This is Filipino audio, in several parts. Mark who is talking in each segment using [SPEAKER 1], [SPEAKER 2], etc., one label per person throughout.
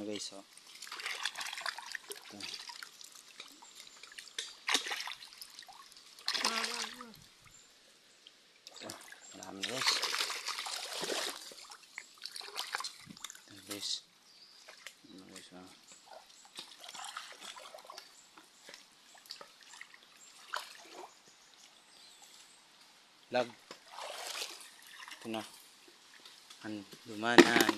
[SPEAKER 1] na guys, oh. Ito. Ito, marami guys. Ito guys. Ito guys, oh. Lag. Ito na. Dumanan.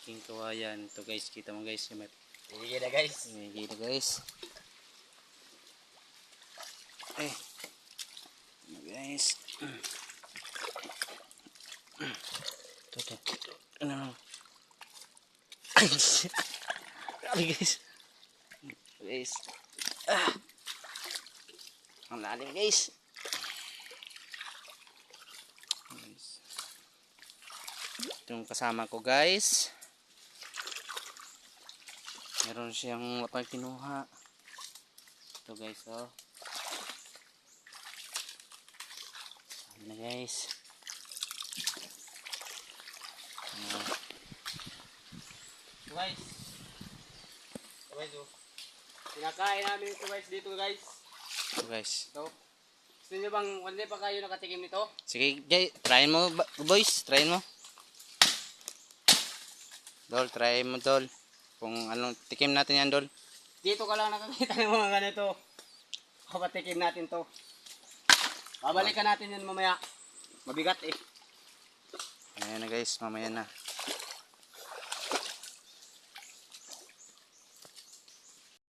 [SPEAKER 1] King kawayan. Ito guys, kita mo guys.
[SPEAKER 2] Higit na guys.
[SPEAKER 1] Higit na guys. Eh. Ito guys. Ito. Ano? Grabe guys. Guys. Ang lalim guys. Ito yung kasama ko guys. Meron siyang lapang kinuha. Ito guys, oh. Ano guys.
[SPEAKER 2] Guys. Guys, oh. Pinakain namin ito guys dito guys.
[SPEAKER 1] Ito guys.
[SPEAKER 2] Ito. Gusto nyo bang wala pa kayo nakatikim nito?
[SPEAKER 1] Sige, Jay, try mo boys, try mo. Dol, try mo Dol. Kung anong tikim natin yan Dol.
[SPEAKER 2] Dito ka lang nakakita ng mga ganito. Kapatikim natin to. Babalikan natin yan mamaya. Mabigat eh.
[SPEAKER 1] Ayan na guys, mamaya na.